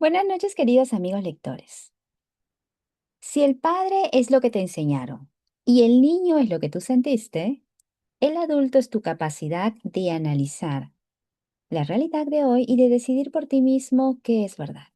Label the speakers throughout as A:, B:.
A: Buenas noches, queridos amigos lectores. Si el padre es lo que te enseñaron y el niño es lo que tú sentiste, el adulto es tu capacidad de analizar la realidad de hoy y de decidir por ti mismo qué es verdad.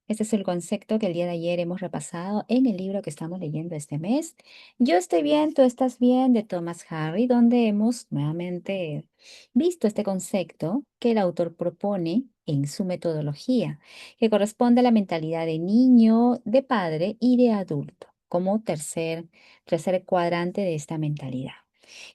A: Este es el concepto que el día de ayer hemos repasado en el libro que estamos leyendo este mes. Yo estoy bien, tú estás bien, de Thomas Harry, donde hemos nuevamente visto este concepto que el autor propone en su metodología, que corresponde a la mentalidad de niño, de padre y de adulto, como tercer cuadrante de esta mentalidad.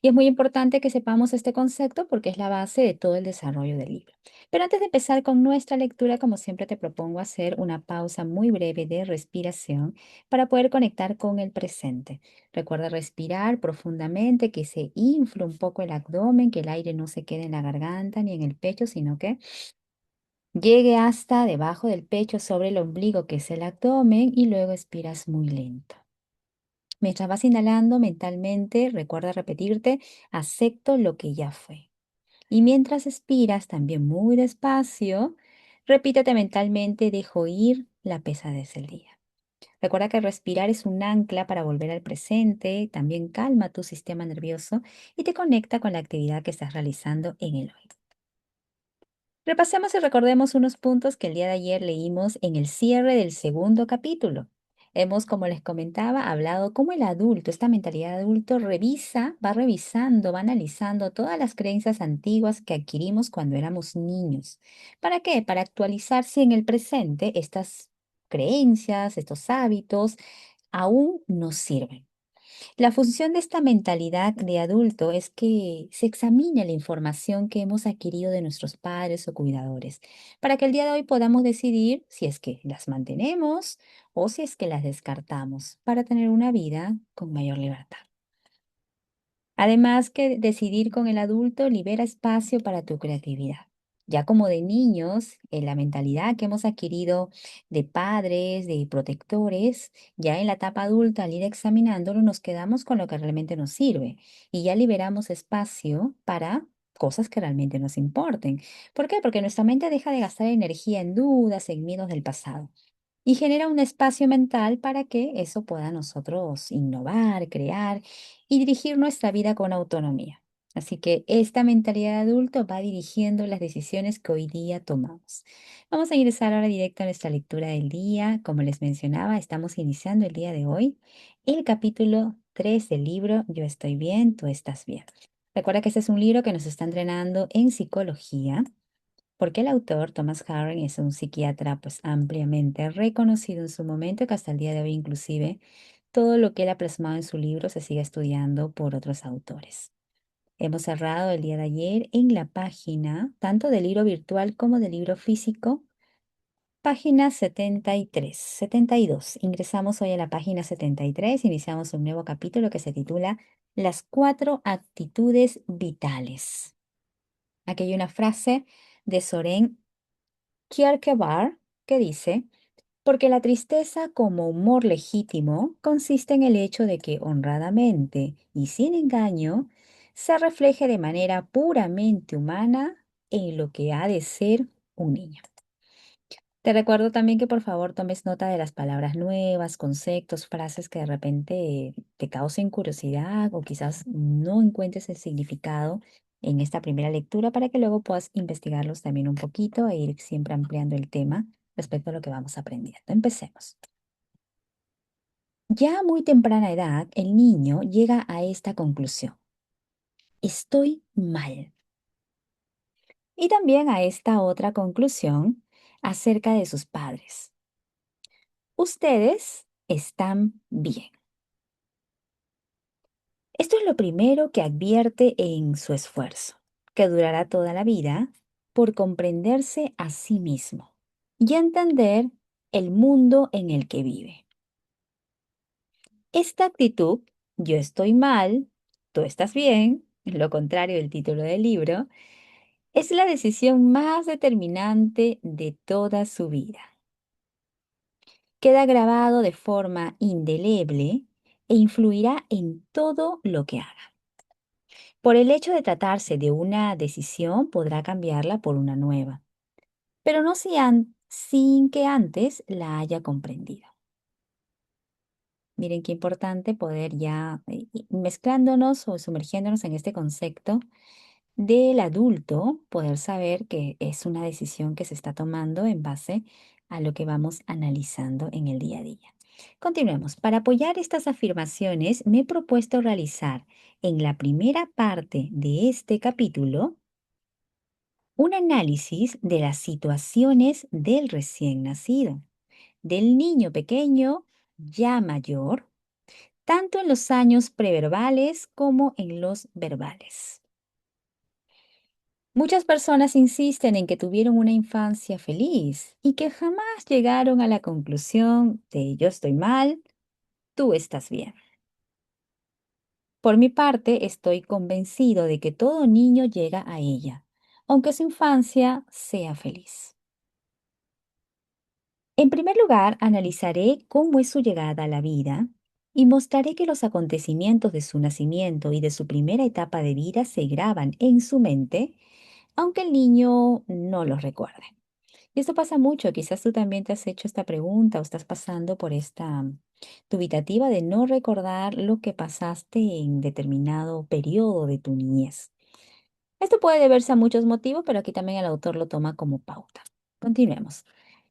A: Y es muy importante que sepamos este concepto porque es la base de todo el desarrollo del libro. Pero antes de empezar con nuestra lectura, como siempre te propongo hacer una pausa muy breve de respiración para poder conectar con el presente. Recuerda respirar profundamente, que se infle un poco el abdomen, que el aire no se quede en la garganta ni en el pecho, sino que llegue hasta debajo del pecho sobre el ombligo, que es el abdomen, y luego expiras muy lento. Mientras vas inhalando mentalmente, recuerda repetirte, acepto lo que ya fue. Y mientras expiras también muy despacio, repítete mentalmente, dejo ir la pesadez del día. Recuerda que respirar es un ancla para volver al presente, también calma tu sistema nervioso y te conecta con la actividad que estás realizando en el hoy. Repasemos y recordemos unos puntos que el día de ayer leímos en el cierre del segundo capítulo. Hemos, como les comentaba, hablado cómo el adulto, esta mentalidad de adulto, va revisando, va analizando todas las creencias antiguas que adquirimos cuando éramos niños. ¿Para qué? Para actualizarse en el presente, estas creencias, estos hábitos aún nos sirven. La función de esta mentalidad de adulto es que se examine la información que hemos adquirido de nuestros padres o cuidadores, para que el día de hoy podamos decidir si es que las mantenemos o si es que las descartamos para tener una vida con mayor libertad. Además que decidir con el adulto libera espacio para tu creatividad. Ya como de niños, en la mentalidad que hemos adquirido de padres, de protectores, ya en la etapa adulta, al ir examinándolo, nos quedamos con lo que realmente nos sirve y ya liberamos espacio para cosas que realmente nos importen. ¿Por qué? Porque nuestra mente deja de gastar energía en dudas, en miedos del pasado y genera un espacio mental para que eso pueda nosotros innovar, crear y dirigir nuestra vida con autonomía. Así que esta mentalidad de adulto va dirigiendo las decisiones que hoy día tomamos. Vamos a ingresar ahora directo a nuestra lectura del día. Como les mencionaba, estamos iniciando el día de hoy el capítulo 3 del libro Yo estoy bien, tú estás bien. Recuerda que este es un libro que nos está entrenando en psicología porque el autor, Thomas Harry, es un psiquiatra pues ampliamente reconocido en su momento, que hasta el día de hoy inclusive todo lo que él ha plasmado en su libro se sigue estudiando por otros autores. Hemos cerrado el día de ayer en la página tanto del libro virtual como del libro físico, página 73, 72. Ingresamos hoy a la página 73, iniciamos un nuevo capítulo que se titula Las cuatro actitudes vitales. Aquí hay una frase de Soren Kierkegaard, que dice, porque la tristeza como humor legítimo consiste en el hecho de que honradamente y sin engaño se refleje de manera puramente humana en lo que ha de ser un niño. Te recuerdo también que por favor tomes nota de las palabras nuevas, conceptos, frases que de repente te causen curiosidad o quizás no encuentres el significado en esta primera lectura para que luego puedas investigarlos también un poquito e ir siempre ampliando el tema respecto a lo que vamos aprendiendo. Empecemos. Ya a muy temprana edad, el niño llega a esta conclusión. Estoy mal. Y también a esta otra conclusión acerca de sus padres. Ustedes están bien. Esto es lo primero que advierte en su esfuerzo, que durará toda la vida por comprenderse a sí mismo y entender el mundo en el que vive. Esta actitud, yo estoy mal, tú estás bien, es lo contrario del título del libro, es la decisión más determinante de toda su vida. Queda grabado de forma indeleble e influirá en todo lo que haga. Por el hecho de tratarse de una decisión, podrá cambiarla por una nueva, pero no sin que antes la haya comprendido. Miren qué importante poder ya mezclándonos o sumergiéndonos en este concepto del adulto, poder saber que es una decisión que se está tomando en base a lo que vamos analizando en el día a día. Continuemos. Para apoyar estas afirmaciones, me he propuesto realizar en la primera parte de este capítulo un análisis de las situaciones del recién nacido, del niño pequeño ya mayor, tanto en los años preverbales como en los verbales. Muchas personas insisten en que tuvieron una infancia feliz y que jamás llegaron a la conclusión de yo estoy mal, tú estás bien. Por mi parte, estoy convencido de que todo niño llega a ella, aunque su infancia sea feliz. En primer lugar, analizaré cómo es su llegada a la vida y mostraré que los acontecimientos de su nacimiento y de su primera etapa de vida se graban en su mente, aunque el niño no los recuerde. Y esto pasa mucho, quizás tú también te has hecho esta pregunta o estás pasando por esta dubitativa de no recordar lo que pasaste en determinado periodo de tu niñez. Esto puede deberse a muchos motivos, pero aquí también el autor lo toma como pauta. Continuemos.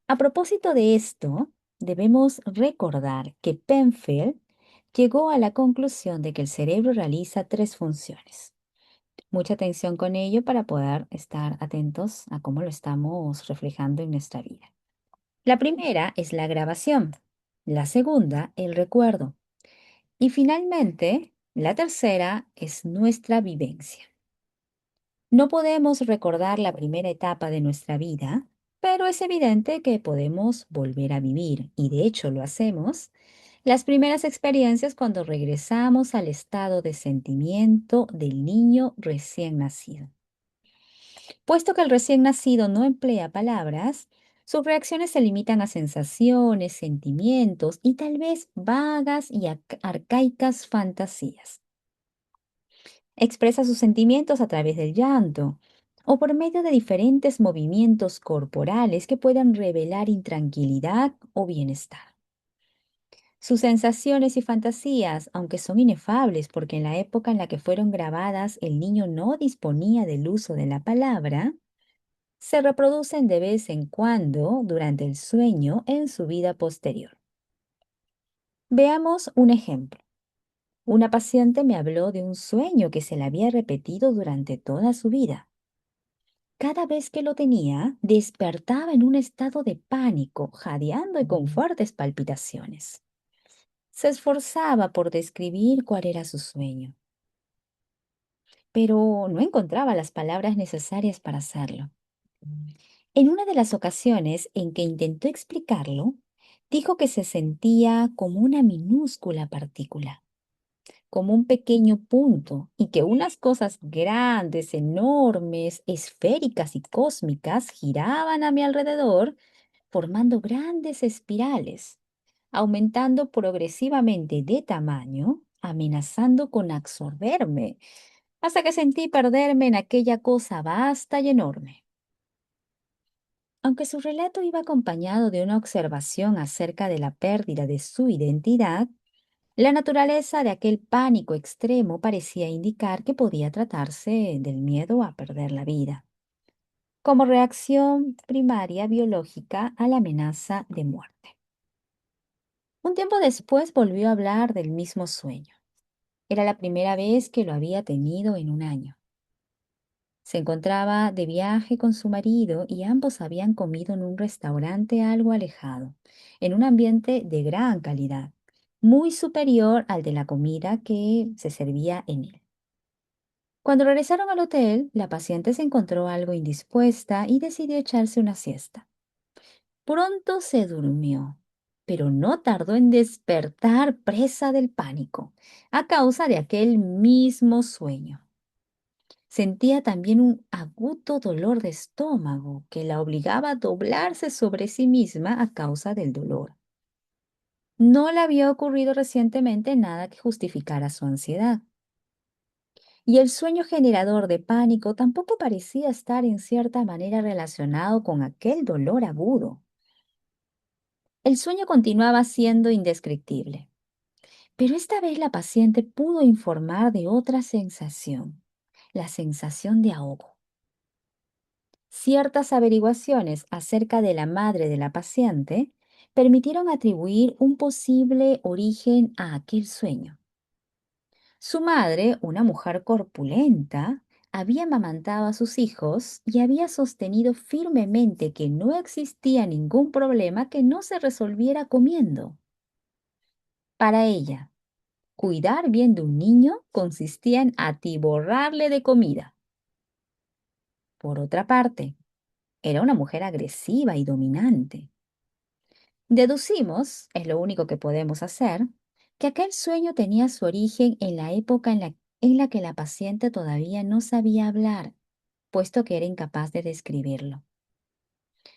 A: A propósito de esto, debemos recordar que Penfield llegó a la conclusión de que el cerebro realiza tres funciones. Mucha atención con ello para poder estar atentos a cómo lo estamos reflejando en nuestra vida. La primera es la grabación, la segunda, el recuerdo y finalmente, la tercera es nuestra vivencia. No podemos recordar la primera etapa de nuestra vida, pero es evidente que podemos volver a vivir, y de hecho lo hacemos, las primeras experiencias cuando regresamos al estado de sentimiento del niño recién nacido. Puesto que el recién nacido no emplea palabras, sus reacciones se limitan a sensaciones, sentimientos y tal vez vagas y arcaicas fantasías. Expresa sus sentimientos a través del llanto o por medio de diferentes movimientos corporales que puedan revelar intranquilidad o bienestar. Sus sensaciones y fantasías, aunque son inefables porque en la época en la que fueron grabadas el niño no disponía del uso de la palabra, se reproducen de vez en cuando durante el sueño en su vida posterior. Veamos un ejemplo. Una paciente me habló de un sueño que se le había repetido durante toda su vida. Cada vez que lo tenía, despertaba en un estado de pánico, jadeando y con fuertes palpitaciones. Se esforzaba por describir cuál era su sueño, pero no encontraba las palabras necesarias para hacerlo. En una de las ocasiones en que intentó explicarlo, dijo que se sentía como una minúscula partícula, como un pequeño punto, y que unas cosas grandes, enormes, esféricas y cósmicas giraban a mi alrededor, formando grandes espirales, aumentando progresivamente de tamaño, amenazando con absorberme, hasta que sentí perderme en aquella cosa vasta y enorme. Aunque su relato iba acompañado de una observación acerca de la pérdida de su identidad, la naturaleza de aquel pánico extremo parecía indicar que podía tratarse del miedo a perder la vida, como reacción primaria biológica a la amenaza de muerte. Un tiempo después volvió a hablar del mismo sueño. Era la primera vez que lo había tenido en un año. Se encontraba de viaje con su marido y ambos habían comido en un restaurante algo alejado, en un ambiente de gran calidad, muy superior al de la comida que se servía en él. Cuando regresaron al hotel, la paciente se encontró algo indispuesta y decidió echarse una siesta. Pronto se durmió, pero no tardó en despertar presa del pánico, a causa de aquel mismo sueño. Sentía también un agudo dolor de estómago que la obligaba a doblarse sobre sí misma a causa del dolor. No le había ocurrido recientemente nada que justificara su ansiedad. Y el sueño generador de pánico tampoco parecía estar en cierta manera relacionado con aquel dolor agudo. El sueño continuaba siendo indescriptible, pero esta vez la paciente pudo informar de otra sensación, la sensación de ahogo. Ciertas averiguaciones acerca de la madre de la paciente permitieron atribuir un posible origen a aquel sueño. Su madre, una mujer corpulenta, había amamantado a sus hijos y había sostenido firmemente que no existía ningún problema que no se resolviera comiendo. Para ella, cuidar bien de un niño consistía en atiborrarle de comida. Por otra parte, era una mujer agresiva y dominante. Deducimos, es lo único que podemos hacer, que aquel sueño tenía su origen en la época en la que la paciente todavía no sabía hablar, puesto que era incapaz de describirlo.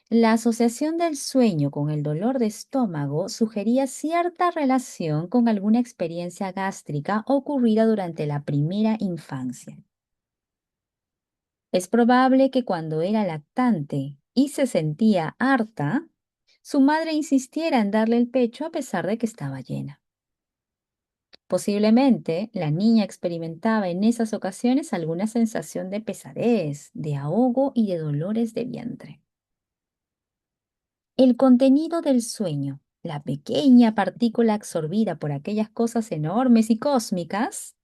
A: La asociación del sueño con el dolor de estómago sugería cierta relación con alguna experiencia gástrica ocurrida durante la primera infancia. Es probable que cuando era lactante y se sentía harta, su madre insistiera en darle el pecho a pesar de que estaba llena. Posiblemente la niña experimentaba en esas ocasiones alguna sensación de pesadez, de ahogo y de dolores de vientre. El contenido del sueño, la pequeña partícula absorbida por aquellas cosas enormes y cósmicas,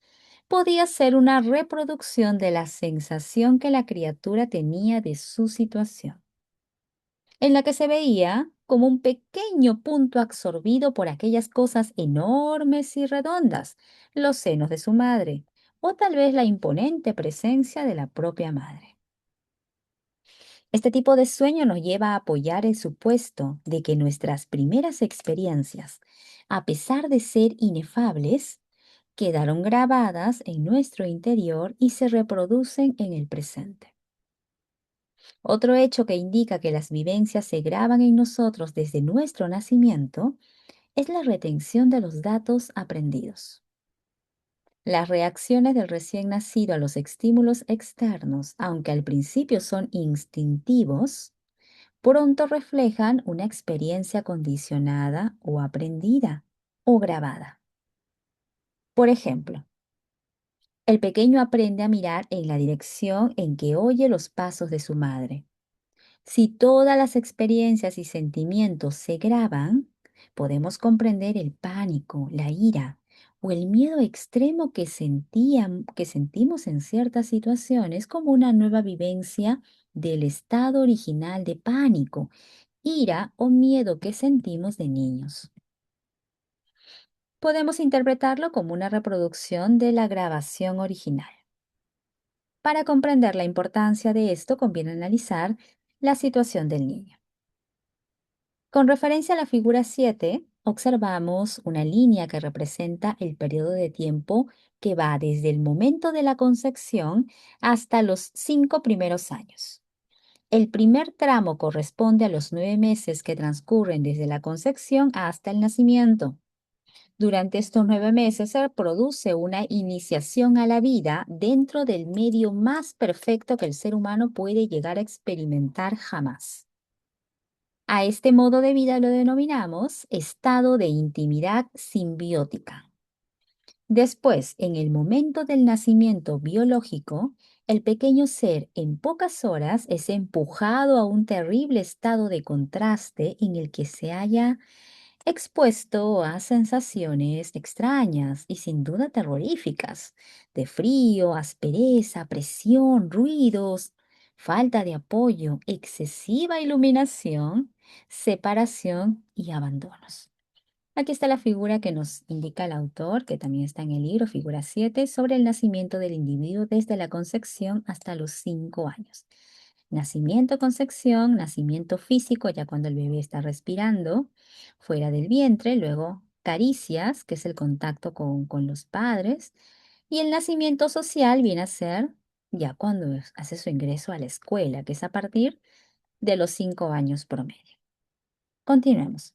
A: podía ser una reproducción de la sensación que la criatura tenía de su situación, en la que se veía como un pequeño punto absorbido por aquellas cosas enormes y redondas, los senos de su madre, o tal vez la imponente presencia de la propia madre. Este tipo de sueño nos lleva a apoyar el supuesto de que nuestras primeras experiencias, a pesar de ser inefables, quedaron grabadas en nuestro interior y se reproducen en el presente. Otro hecho que indica que las vivencias se graban en nosotros desde nuestro nacimiento es la retención de los datos aprendidos. Las reacciones del recién nacido a los estímulos externos, aunque al principio son instintivos, pronto reflejan una experiencia condicionada o aprendida o grabada. Por ejemplo, el pequeño aprende a mirar en la dirección en que oye los pasos de su madre. Si todas las experiencias y sentimientos se graban, podemos comprender el pánico, la ira o el miedo extremo que sentimos en ciertas situaciones como una nueva vivencia del estado original de pánico, ira o miedo que sentimos de niños. Podemos interpretarlo como una reproducción de la grabación original. Para comprender la importancia de esto, conviene analizar la situación del niño. Con referencia a la figura 7, observamos una línea que representa el periodo de tiempo que va desde el momento de la concepción hasta los 5 primeros años. El primer tramo corresponde a los 9 meses que transcurren desde la concepción hasta el nacimiento. Durante estos 9 meses se produce una iniciación a la vida dentro del medio más perfecto que el ser humano puede llegar a experimentar jamás. A este modo de vida lo denominamos estado de intimidad simbiótica. Después, en el momento del nacimiento biológico, el pequeño ser en pocas horas es empujado a un terrible estado de contraste en el que se halla expuesto a sensaciones extrañas y sin duda terroríficas, de frío, aspereza, presión, ruidos, falta de apoyo, excesiva iluminación, separación y abandonos. Aquí está la figura que nos indica el autor, que también está en el libro, figura 7, sobre el nacimiento del individuo desde la concepción hasta los 5 años. Nacimiento, concepción, nacimiento físico, ya cuando el bebé está respirando fuera del vientre, luego caricias, que es el contacto con los padres, y el nacimiento social viene a ser ya cuando hace su ingreso a la escuela, que es a partir de los 5 años promedio. Continuemos.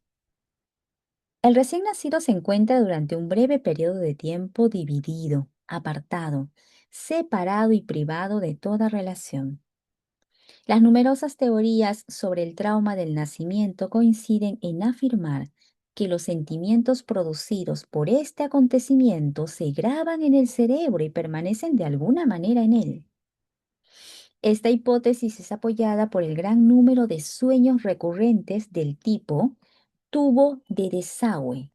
A: El recién nacido se encuentra durante un breve periodo de tiempo dividido, apartado, separado y privado de toda relación. Las numerosas teorías sobre el trauma del nacimiento coinciden en afirmar que los sentimientos producidos por este acontecimiento se graban en el cerebro y permanecen de alguna manera en él. Esta hipótesis es apoyada por el gran número de sueños recurrentes del tipo tubo de desagüe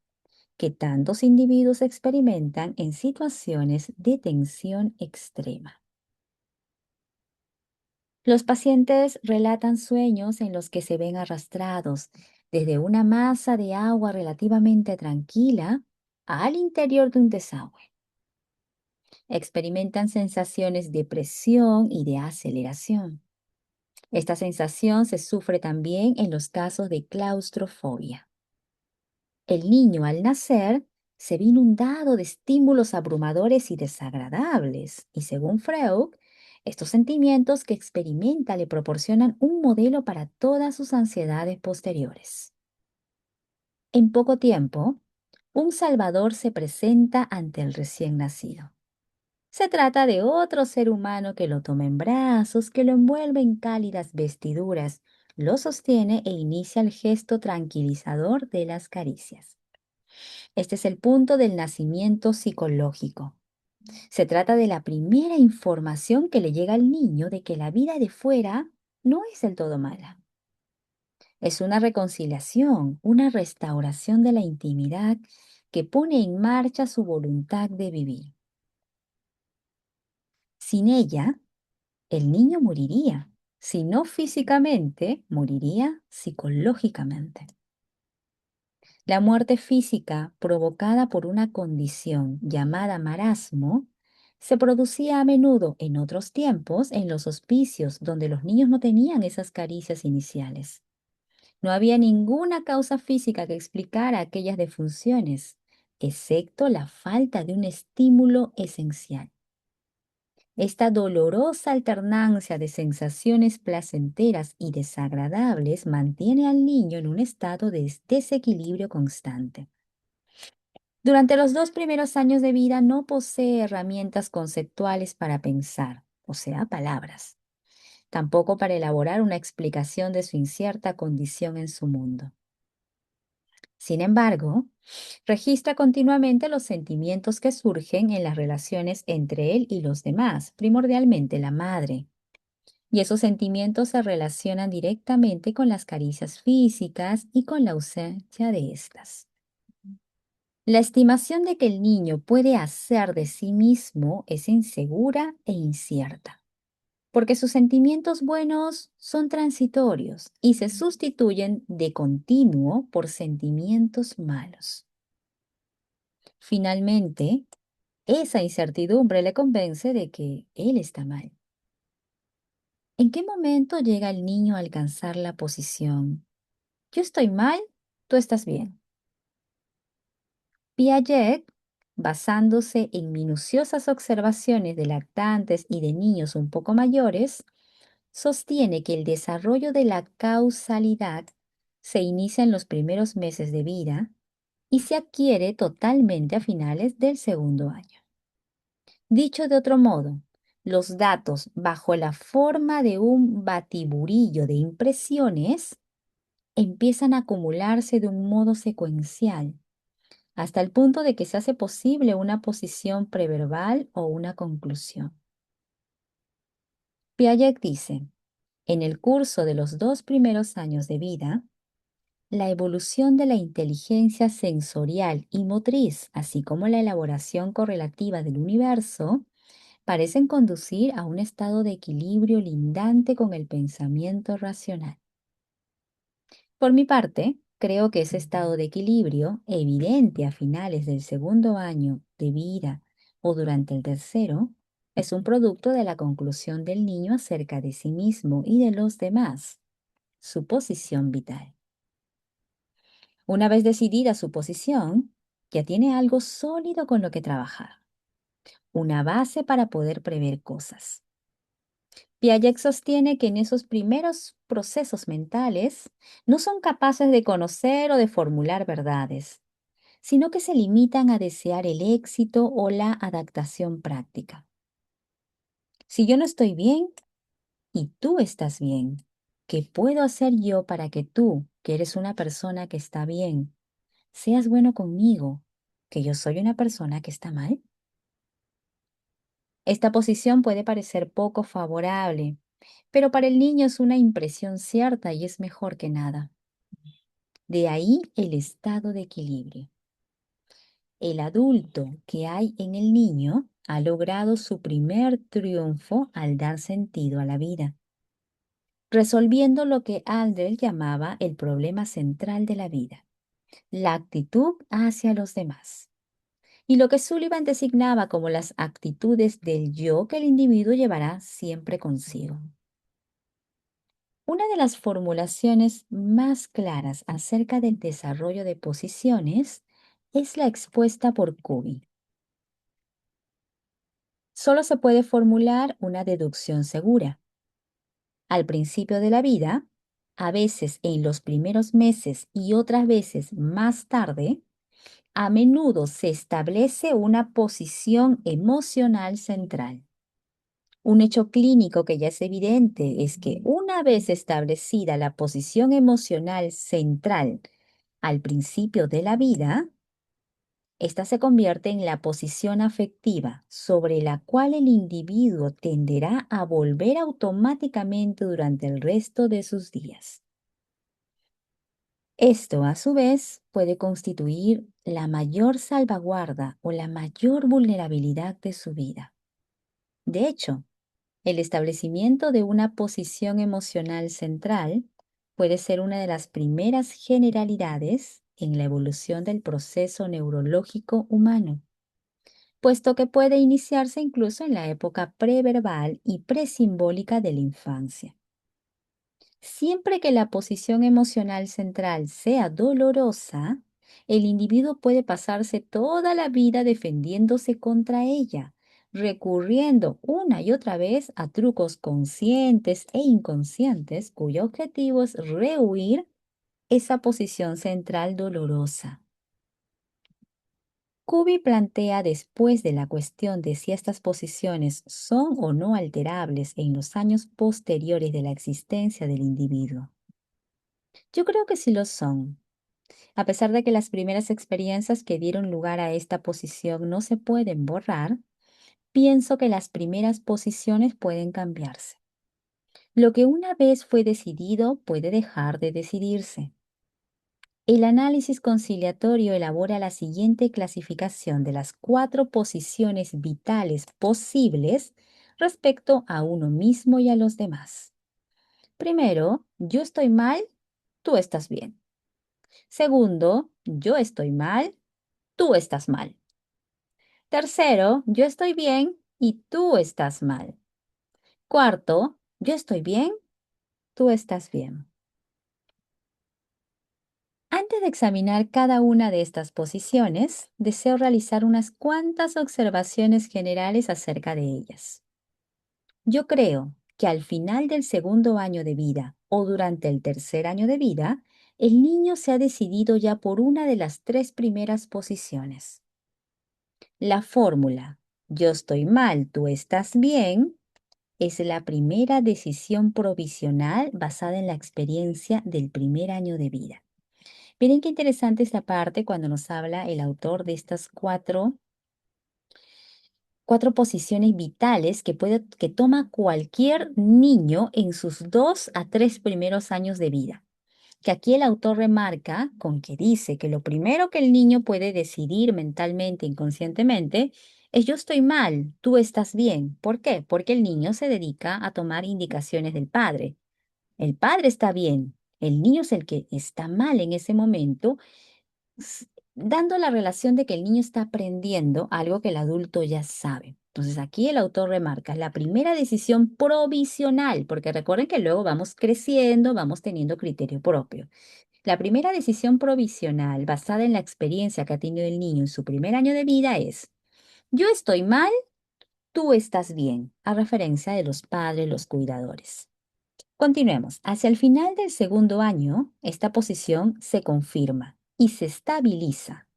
A: que tantos individuos experimentan en situaciones de tensión extrema. Los pacientes relatan sueños en los que se ven arrastrados desde una masa de agua relativamente tranquila al interior de un desagüe. Experimentan sensaciones de presión y de aceleración. Esta sensación se sufre también en los casos de claustrofobia. El niño al nacer se ve inundado de estímulos abrumadores y desagradables, y según Freud, estos sentimientos que experimenta le proporcionan un modelo para todas sus ansiedades posteriores. En poco tiempo, un salvador se presenta ante el recién nacido. Se trata de otro ser humano que lo toma en brazos, que lo envuelve en cálidas vestiduras, lo sostiene e inicia el gesto tranquilizador de las caricias. Este es el punto del nacimiento psicológico. Se trata de la primera información que le llega al niño de que la vida de fuera no es del todo mala. Es una reconciliación, una restauración de la intimidad que pone en marcha su voluntad de vivir. Sin ella, el niño moriría. Si no físicamente, moriría psicológicamente. La muerte física provocada por una condición llamada marasmo se producía a menudo en otros tiempos en los hospicios donde los niños no tenían esas caricias iniciales. No había ninguna causa física que explicara aquellas defunciones, excepto la falta de un estímulo esencial. Esta dolorosa alternancia de sensaciones placenteras y desagradables mantiene al niño en un estado de desequilibrio constante. Durante los 2 primeros años de vida no posee herramientas conceptuales para pensar, o sea, palabras, tampoco para elaborar una explicación de su incierta condición en su mundo. Sin embargo, registra continuamente los sentimientos que surgen en las relaciones entre él y los demás, primordialmente la madre. Y esos sentimientos se relacionan directamente con las caricias físicas y con la ausencia de estas. La estimación de que el niño puede hacer de sí mismo es insegura e incierta, porque sus sentimientos buenos son transitorios y se sustituyen de continuo por sentimientos malos. Finalmente, esa incertidumbre le convence de que él está mal. ¿En qué momento llega el niño a alcanzar la posición? Yo estoy mal, tú estás bien. Piaget, basándose en minuciosas observaciones de lactantes y de niños un poco mayores, sostiene que el desarrollo de la causalidad se inicia en los primeros meses de vida y se adquiere totalmente a finales del segundo año. Dicho de otro modo, los datos bajo la forma de un batiburillo de impresiones empiezan a acumularse de un modo secuencial hasta el punto de que se hace posible una posición preverbal o una conclusión. Piaget dice, en el curso de los 2 primeros años de vida, la evolución de la inteligencia sensorial y motriz, así como la elaboración correlativa del universo, parecen conducir a un estado de equilibrio lindante con el pensamiento racional. Por mi parte, creo que ese estado de equilibrio, evidente a finales del segundo año de vida o durante el tercero, es un producto de la conclusión del niño acerca de sí mismo y de los demás, su posición vital. Una vez decidida su posición, ya tiene algo sólido con lo que trabajar, una base para poder prever cosas. Piaget sostiene que en esos primeros procesos mentales no son capaces de conocer o de formular verdades, sino que se limitan a desear el éxito o la adaptación práctica. Si yo no estoy bien, y tú estás bien. ¿Qué puedo hacer yo para que tú, que eres una persona que está bien, seas bueno conmigo, que yo soy una persona que está mal? Esta posición puede parecer poco favorable, pero para el niño es una impresión cierta y es mejor que nada. De ahí el estado de equilibrio. El adulto que hay en el niño ha logrado su primer triunfo al dar sentido a la vida, resolviendo lo que Aldrich llamaba el problema central de la vida, la actitud hacia los demás, y lo que Sullivan designaba como las actitudes del yo que el individuo llevará siempre consigo. Una de las formulaciones más claras acerca del desarrollo de posiciones es la expuesta por Covey. Solo se puede formular una deducción segura. Al principio de la vida, a veces en los primeros meses y otras veces más tarde, a menudo se establece una posición emocional central. Un hecho clínico que ya es evidente es que una vez establecida la posición emocional central al principio de la vida, esta se convierte en la posición afectiva sobre la cual el individuo tenderá a volver automáticamente durante el resto de sus días. Esto, a su vez, puede constituir la mayor salvaguarda o la mayor vulnerabilidad de su vida. De hecho, el establecimiento de una posición emocional central puede ser una de las primeras generalidades en la evolución del proceso neurológico humano, puesto que puede iniciarse incluso en la época preverbal y presimbólica de la infancia. Siempre que la posición emocional central sea dolorosa, el individuo puede pasarse toda la vida defendiéndose contra ella, recurriendo una y otra vez a trucos conscientes e inconscientes cuyo objetivo es rehuir esa posición central dolorosa. Covey plantea después de la cuestión de si estas posiciones son o no alterables en los años posteriores de la existencia del individuo. Yo creo que sí lo son. A pesar de que las primeras experiencias que dieron lugar a esta posición no se pueden borrar, pienso que las primeras posiciones pueden cambiarse. Lo que una vez fue decidido puede dejar de decidirse. El análisis conciliatorio elabora la siguiente clasificación de las 4 posiciones vitales posibles respecto a uno mismo y a los demás. Primero, yo estoy mal, tú estás bien. Segundo, yo estoy mal, tú estás mal. Tercero, yo estoy bien y tú estás mal. Cuarto, yo estoy bien, tú estás bien. Antes de examinar cada una de estas posiciones, deseo realizar unas cuantas observaciones generales acerca de ellas. Yo creo que al final del segundo año de vida o durante el tercer año de vida, el niño se ha decidido ya por una de las 3 primeras posiciones. La fórmula yo estoy mal, tú estás bien es la primera decisión provisional basada en la experiencia del primer año de vida. Miren qué interesante esta parte cuando nos habla el autor de estas cuatro posiciones vitales que toma cualquier niño en sus 2 a 3 primeros años de vida. Que aquí el autor remarca con que dice que lo primero que el niño puede decidir mentalmente, inconscientemente, es yo estoy mal, tú estás bien. ¿Por qué? Porque el niño se dedica a tomar indicaciones del padre. El padre está bien, el niño es el que está mal en ese momento, dando la relación de que el niño está aprendiendo algo que el adulto ya sabe. Entonces aquí el autor remarca la primera decisión provisional, porque recuerden que luego vamos creciendo, vamos teniendo criterio propio. La primera decisión provisional basada en la experiencia que ha tenido el niño en su primer año de vida es, yo estoy mal, tú estás bien, a referencia de los padres, los cuidadores. Continuemos. Hacia el final del segundo año, esta posición se confirma y se estabiliza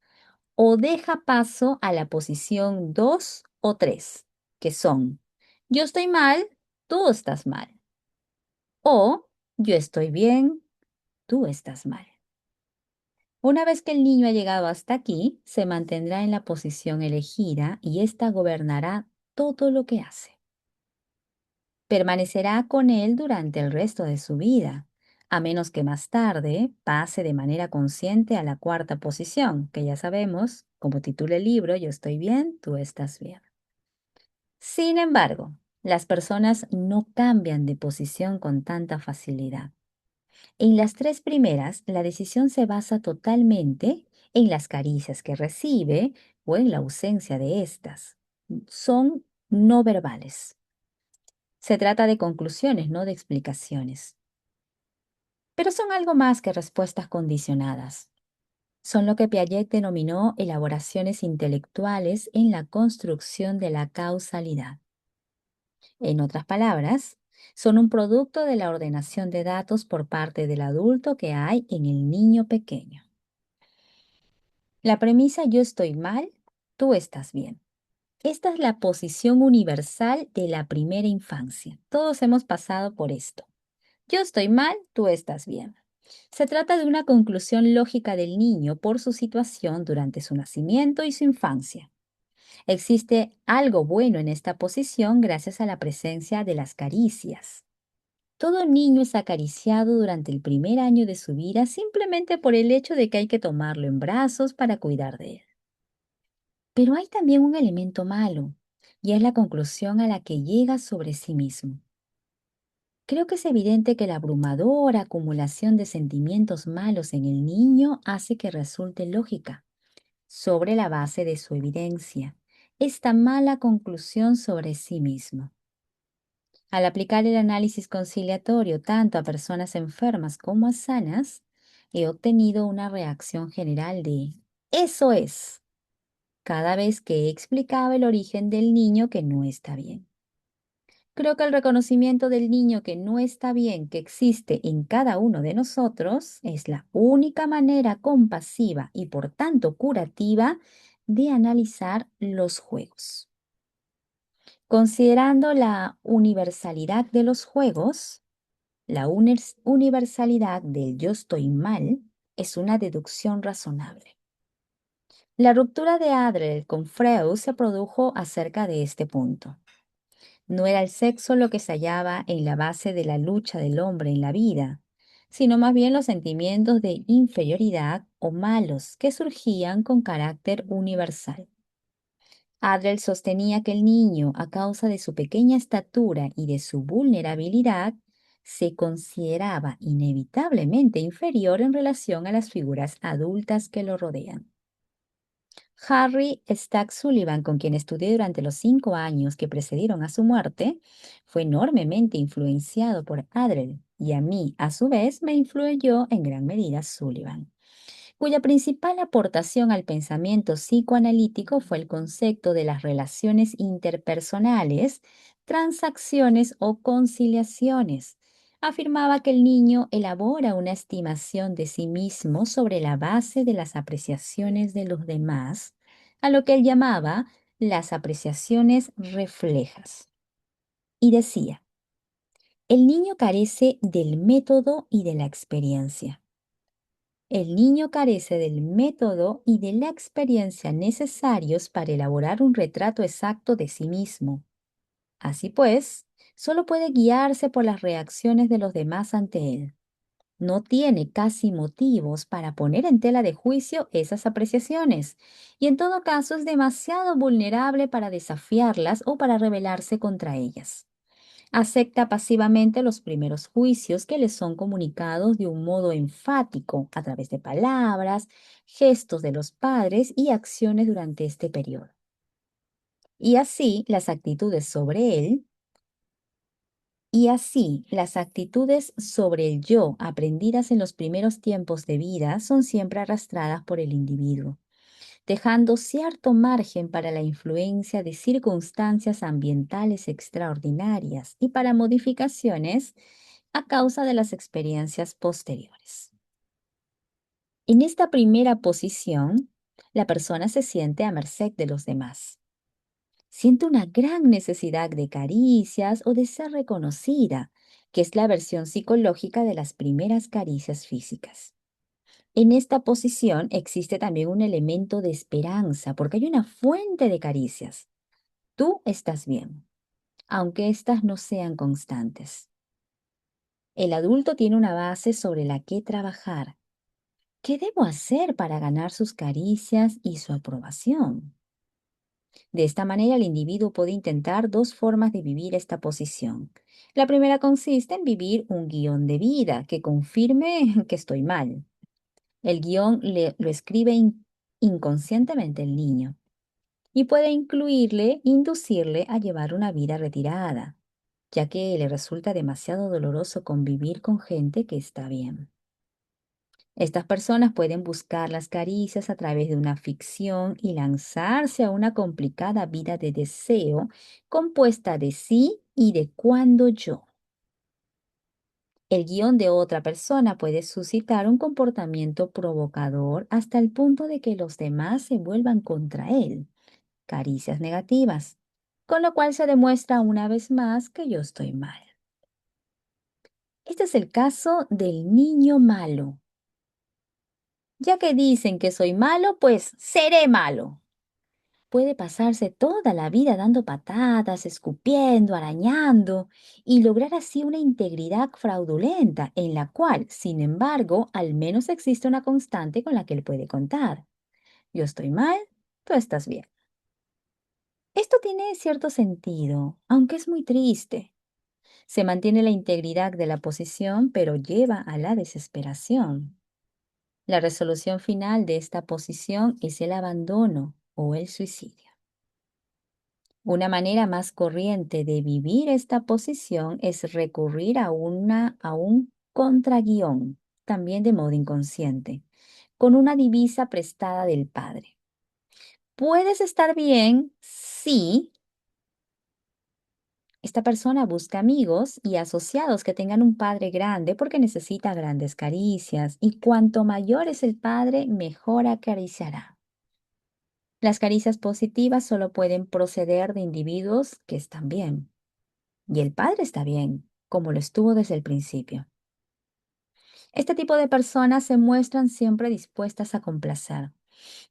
A: o deja paso a la posición 2 o 3, que son, yo estoy mal, tú estás mal. O yo estoy bien, tú estás mal. Una vez que el niño ha llegado hasta aquí, se mantendrá en la posición elegida y ésta gobernará todo lo que hace. Permanecerá con él durante el resto de su vida, a menos que más tarde pase de manera consciente a la cuarta posición, que ya sabemos, como titula el libro, yo estoy bien, tú estás bien. Sin embargo, las personas no cambian de posición con tanta facilidad. En las tres primeras, la decisión se basa totalmente en las caricias que recibe o en la ausencia de estas. Son no verbales. Se trata de conclusiones, no de explicaciones. Pero son algo más que respuestas condicionadas. Son lo que Piaget denominó elaboraciones intelectuales en la construcción de la causalidad. En otras palabras, son un producto de la ordenación de datos por parte del adulto que hay en el niño pequeño. La premisa yo estoy mal, tú estás bien. Esta es la posición universal de la primera infancia. Todos hemos pasado por esto. Yo estoy mal, tú estás bien. Se trata de una conclusión lógica del niño por su situación durante su nacimiento y su infancia. Existe algo bueno en esta posición gracias a la presencia de las caricias. Todo niño es acariciado durante el primer año de su vida simplemente por el hecho de que hay que tomarlo en brazos para cuidar de él. Pero hay también un elemento malo, y es la conclusión a la que llega sobre sí mismo. Creo que es evidente que la abrumadora acumulación de sentimientos malos en el niño hace que resulte lógica, sobre la base de su evidencia, esta mala conclusión sobre sí mismo. Al aplicar el análisis conciliatorio tanto a personas enfermas como a sanas, he obtenido una reacción general de «eso es» cada vez que explicaba el origen del niño que no está bien. Creo que el reconocimiento del niño que no está bien que existe en cada uno de nosotros es la única manera compasiva y por tanto curativa de analizar los juegos. Considerando la universalidad de los juegos, la universalidad del yo estoy mal es una deducción razonable. La ruptura de Adler con Freud se produjo acerca de este punto. No era el sexo lo que se hallaba en la base de la lucha del hombre en la vida, sino más bien los sentimientos de inferioridad o malos que surgían con carácter universal. Adler sostenía que el niño, a causa de su pequeña estatura y de su vulnerabilidad, se consideraba inevitablemente inferior en relación a las figuras adultas que lo rodean. Harry Stack Sullivan, con quien estudié durante los 5 años que precedieron a su muerte, fue enormemente influenciado por Adler y a mí, a su vez, me influyó en gran medida Sullivan, cuya principal aportación al pensamiento psicoanalítico fue el concepto de las relaciones interpersonales, transacciones o conciliaciones. Afirmaba que el niño elabora una estimación de sí mismo sobre la base de las apreciaciones de los demás, a lo que él llamaba las apreciaciones reflejas. Y decía, el niño carece del método y de la experiencia. El niño carece del método y de la experiencia necesarios para elaborar un retrato exacto de sí mismo. Así pues, solo puede guiarse por las reacciones de los demás ante él. No tiene casi motivos para poner en tela de juicio esas apreciaciones, y en todo caso es demasiado vulnerable para desafiarlas o para rebelarse contra ellas. Acepta pasivamente los primeros juicios que le son comunicados de un modo enfático a través de palabras, gestos de los padres y acciones durante este periodo. Y así las actitudes sobre él, y así las actitudes sobre el yo aprendidas en los primeros tiempos de vida son siempre arrastradas por el individuo, dejando cierto margen para la influencia de circunstancias ambientales extraordinarias y para modificaciones a causa de las experiencias posteriores. En esta primera posición, la persona se siente a merced de los demás. Siente una gran necesidad de caricias o de ser reconocida, que es la versión psicológica de las primeras caricias físicas. En esta posición existe también un elemento de esperanza, porque hay una fuente de caricias. Tú estás bien, aunque éstas no sean constantes. El adulto tiene una base sobre la que trabajar. ¿Qué debo hacer para ganar sus caricias y su aprobación? De esta manera, el individuo puede intentar dos formas de vivir esta posición. La primera consiste en vivir un guión de vida que confirme que estoy mal. El guión lo escribe inconscientemente el niño y puede inducirle a llevar una vida retirada, ya que le resulta demasiado doloroso convivir con gente que está bien. Estas personas pueden buscar las caricias a través de una ficción y lanzarse a una complicada vida de deseo compuesta de sí y de cuando yo. El guión de otra persona puede suscitar un comportamiento provocador hasta el punto de que los demás se vuelvan contra él, caricias negativas, con lo cual se demuestra una vez más que yo estoy mal. Este es el caso del niño malo. Ya que dicen que soy malo, pues seré malo. Puede pasarse toda la vida dando patadas, escupiendo, arañando y lograr así una integridad fraudulenta en la cual, sin embargo, al menos existe una constante con la que él puede contar. Yo estoy mal, tú estás bien. Esto tiene cierto sentido, aunque es muy triste. Se mantiene la integridad de la posición, pero lleva a la desesperación. La resolución final de esta posición es el abandono o el suicidio. Una manera más corriente de vivir esta posición es recurrir a un contraguión, también de modo inconsciente, con una divisa prestada del padre. Puedes estar bien si esta persona busca amigos y asociados que tengan un padre grande porque necesita grandes caricias y cuanto mayor es el padre, mejor acariciará. Las caricias positivas solo pueden proceder de individuos que están bien. Y el padre está bien, como lo estuvo desde el principio. Este tipo de personas se muestran siempre dispuestas a complacer,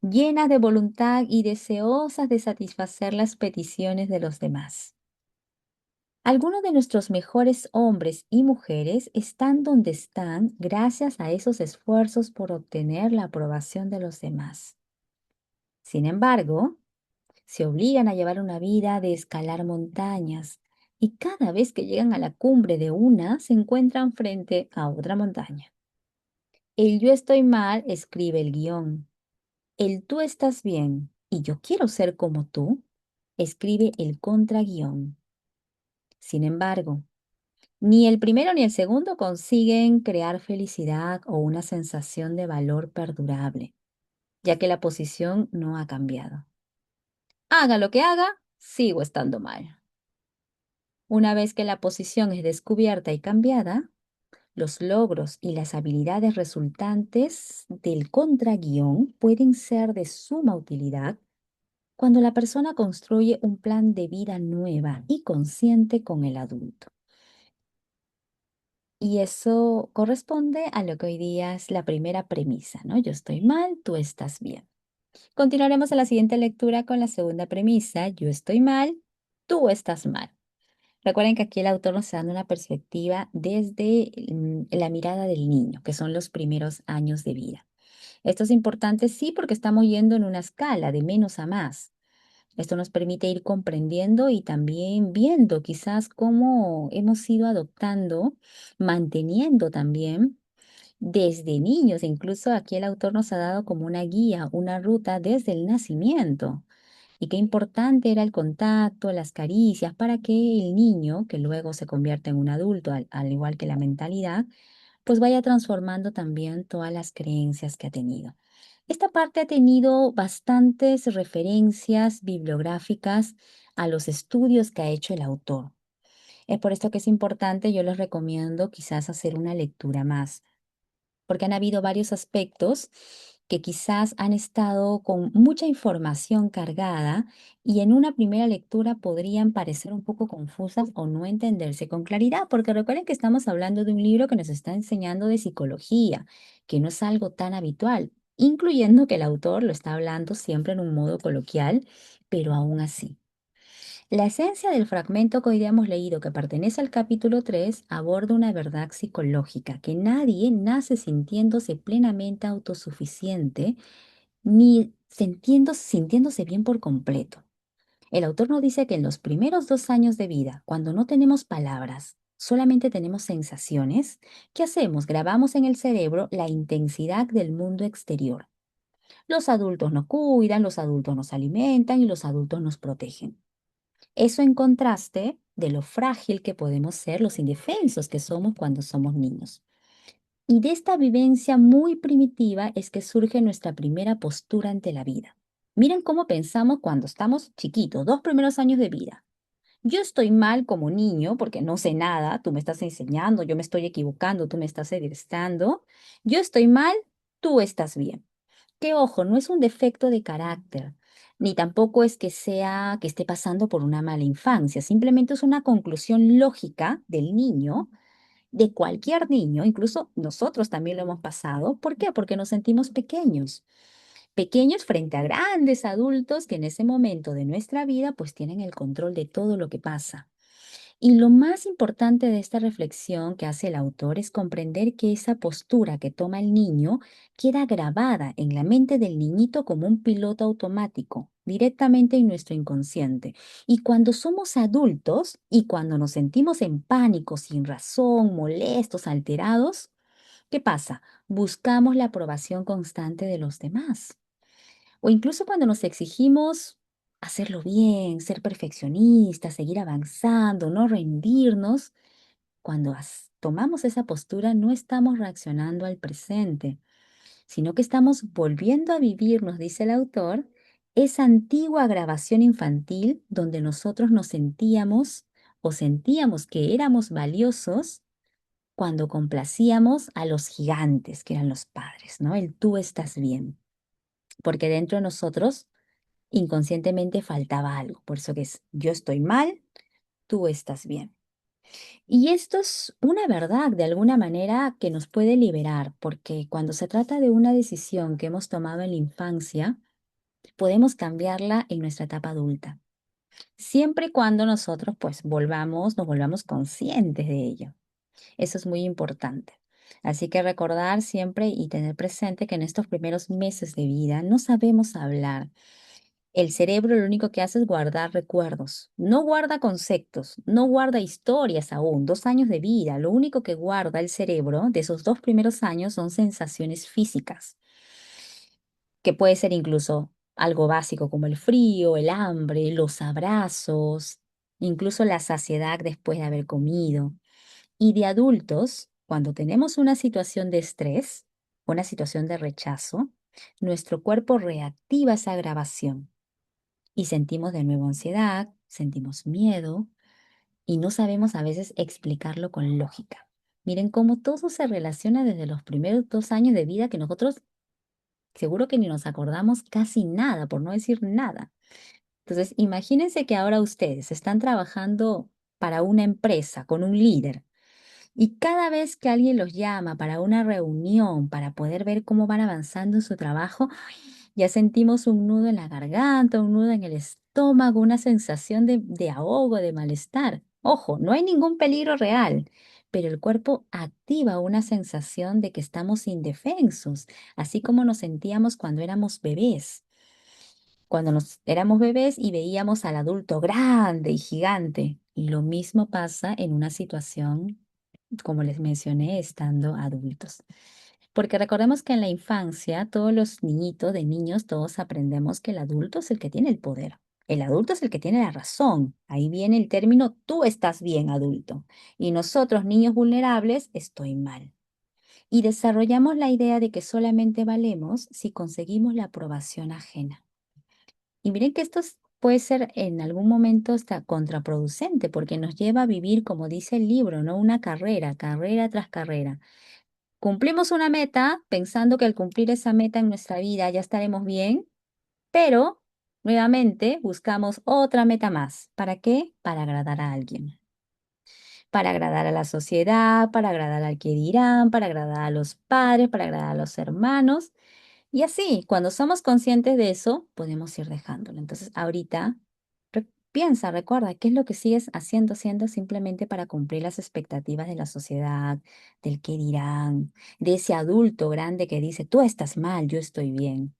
A: llenas de voluntad y deseosas de satisfacer las peticiones de los demás. Algunos de nuestros mejores hombres y mujeres están donde están gracias a esos esfuerzos por obtener la aprobación de los demás. Sin embargo, se obligan a llevar una vida de escalar montañas y cada vez que llegan a la cumbre de una se encuentran frente a otra montaña. El yo estoy mal escribe el guión. El tú estás bien y yo quiero ser como tú escribe el contraguión. Sin embargo, ni el primero ni el segundo consiguen crear felicidad o una sensación de valor perdurable, ya que la posición no ha cambiado. Haga lo que haga, sigo estando mal. Una vez que la posición es descubierta y cambiada, los logros y las habilidades resultantes del contraguión pueden ser de suma utilidad cuando la persona construye un plan de vida nueva y consciente con el adulto. Y eso corresponde a lo que hoy día es la primera premisa, ¿no? Yo estoy mal, tú estás bien. Continuaremos en la siguiente lectura con la segunda premisa, yo estoy mal, tú estás mal. Recuerden que aquí el autor nos está dando una perspectiva desde la mirada del niño, que son los primeros años de vida. Esto es importante, sí, porque estamos yendo en una escala de menos a más. Esto nos permite ir comprendiendo y también viendo quizás cómo hemos ido adoptando, manteniendo también desde niños. Incluso aquí el autor nos ha dado como una guía, una ruta desde el nacimiento y qué importante era el contacto, las caricias, para que el niño, que luego se convierte en un adulto, al igual que la mentalidad, pues vaya transformando también todas las creencias que ha tenido. Esta parte ha tenido bastantes referencias bibliográficas a los estudios que ha hecho el autor. Es por esto que es importante, yo les recomiendo quizás hacer una lectura más, porque han habido varios aspectos que quizás han estado con mucha información cargada y en una primera lectura podrían parecer un poco confusas o no entenderse con claridad, porque recuerden que estamos hablando de un libro que nos está enseñando de psicología, que no es algo tan habitual, incluyendo que el autor lo está hablando siempre en un modo coloquial, pero aún así. La esencia del fragmento que hoy día hemos leído, que pertenece al capítulo 3, aborda una verdad psicológica, que nadie nace sintiéndose plenamente autosuficiente ni sintiéndose bien por completo. El autor nos dice que en los primeros 2 años de vida, cuando no tenemos palabras, solamente tenemos sensaciones, ¿qué hacemos? Grabamos en el cerebro la intensidad del mundo exterior. Los adultos nos cuidan, los adultos nos alimentan y los adultos nos protegen. Eso en contraste de lo frágil que podemos ser, los indefensos que somos cuando somos niños. Y de esta vivencia muy primitiva es que surge nuestra primera postura ante la vida. Miren cómo pensamos cuando estamos chiquitos, 2 primeros años de vida. Yo estoy mal como niño porque no sé nada, tú me estás enseñando, yo me estoy equivocando, tú me estás edificando. Yo estoy mal, tú estás bien. Que ojo, no es un defecto de carácter, ni tampoco es que sea que esté pasando por una mala infancia, simplemente es una conclusión lógica del niño, de cualquier niño, incluso nosotros también lo hemos pasado. ¿Por qué? Porque nos sentimos pequeños, pequeños frente a grandes adultos que en ese momento de nuestra vida pues tienen el control de todo lo que pasa. Y lo más importante de esta reflexión que hace el autor es comprender que esa postura que toma el niño queda grabada en la mente del niñito como un piloto automático, directamente en nuestro inconsciente. Y cuando somos adultos y cuando nos sentimos en pánico, sin razón, molestos, alterados, ¿qué pasa? Buscamos la aprobación constante de los demás. O incluso cuando nos exigimos hacerlo bien, ser perfeccionistas, seguir avanzando, no rendirnos, cuando tomamos esa postura no estamos reaccionando al presente, sino que estamos volviendo a vivir, nos dice el autor, esa antigua grabación infantil donde nosotros nos sentíamos o sentíamos que éramos valiosos cuando complacíamos a los gigantes, que eran los padres, ¿no? El tú estás bien, porque dentro de nosotros inconscientemente faltaba algo. Por eso que es, yo estoy mal, tú estás bien. Y esto es una verdad de alguna manera que nos puede liberar, porque cuando se trata de una decisión que hemos tomado en la infancia, podemos cambiarla en nuestra etapa adulta, siempre y cuando nosotros pues nos volvamos conscientes de ello. Eso es muy importante. Así que recordar siempre y tener presente que en estos primeros meses de vida no sabemos hablar. El cerebro lo único que hace es guardar recuerdos, no guarda conceptos, no guarda historias aún, 2 años de vida. Lo único que guarda el cerebro de esos 2 primeros años son sensaciones físicas, que puede ser incluso algo básico como el frío, el hambre, los abrazos, incluso la saciedad después de haber comido. Y de adultos, cuando tenemos una situación de estrés, una situación de rechazo, nuestro cuerpo reactiva esa grabación y sentimos de nuevo ansiedad, sentimos miedo y no sabemos a veces explicarlo con lógica. Miren cómo todo se relaciona desde los primeros 2 años de vida que nosotros seguro que ni nos acordamos casi nada, por no decir nada. Entonces, imagínense que ahora ustedes están trabajando para una empresa con un líder y cada vez que alguien los llama para una reunión, para poder ver cómo van avanzando en su trabajo, ya sentimos un nudo en la garganta, un nudo en el estómago, una sensación de ahogo, de malestar. Ojo, no hay ningún peligro real, pero el cuerpo activa una sensación de que estamos indefensos, así como nos sentíamos cuando éramos bebés. Cuando nos éramos bebés y veíamos al adulto grande y gigante. Y lo mismo pasa en una situación, como les mencioné, estando adultos. Porque recordemos que en la infancia, todos los niñitos, de niños, todos aprendemos que el adulto es el que tiene el poder. El adulto es el que tiene la razón. Ahí viene el término, tú estás bien, adulto. Y nosotros, niños vulnerables, estoy mal. Y desarrollamos la idea de que solamente valemos si conseguimos la aprobación ajena. Y miren que puede ser en algún momento hasta contraproducente, porque nos lleva a vivir, como dice el libro, ¿no? Una carrera, carrera tras carrera. cumplimos una meta pensando que al cumplir esa meta en nuestra vida ya estaremos bien, pero nuevamente buscamos otra meta más. ¿Para qué? Para agradar a alguien, para agradar a la sociedad, para agradar al que dirán, para agradar a los padres, para agradar a los hermanos. Y así, cuando somos conscientes de eso, podemos ir dejándolo. Entonces, ahorita, piensa, recuerda, ¿qué es lo que sigues haciendo simplemente para cumplir las expectativas de la sociedad, del que dirán, de ese adulto grande que dice, tú estás mal, yo estoy bien?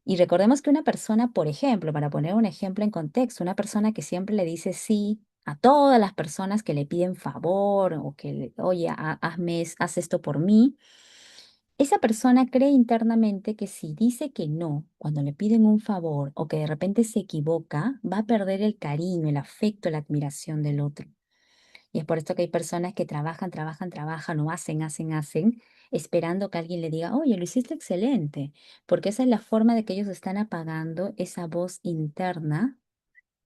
A: Y recordemos que una persona, por ejemplo, para poner un ejemplo en contexto, una persona que siempre le dice sí a todas las personas que le piden favor o que, oye, hazme, haz esto por mí, esa persona cree internamente que si dice que no cuando le piden un favor o que de repente se equivoca, va a perder el cariño, el afecto, la admiración del otro. Y es por esto que hay personas que trabajan o hacen, esperando que alguien le diga, oye, lo hiciste excelente, porque esa es la forma de que ellos están apagando esa voz interna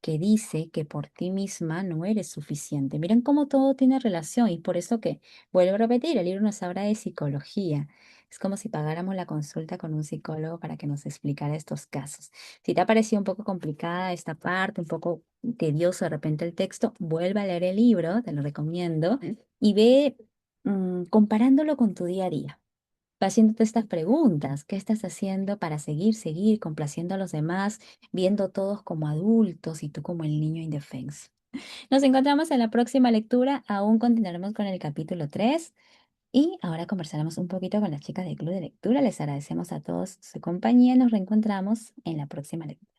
A: que dice que por ti misma no eres suficiente. Miren cómo todo tiene relación y por eso que, vuelvo a repetir, el libro nos habla de psicología. Es como si pagáramos la consulta con un psicólogo para que nos explicara estos casos. Si te ha parecido un poco complicada esta parte, un poco tedioso de repente el texto, vuelve a leer el libro, te lo recomiendo, y ve comparándolo con tu día a día. Va haciéndote estas preguntas. ¿Qué estás haciendo para seguir complaciendo a los demás, viendo todos como adultos y tú como el niño indefenso? Nos encontramos en la próxima lectura. Aún continuaremos con el capítulo 3 y ahora conversaremos un poquito con las chicas del Club de Lectura. Les agradecemos a todos su compañía. Nos reencontramos en la próxima lectura.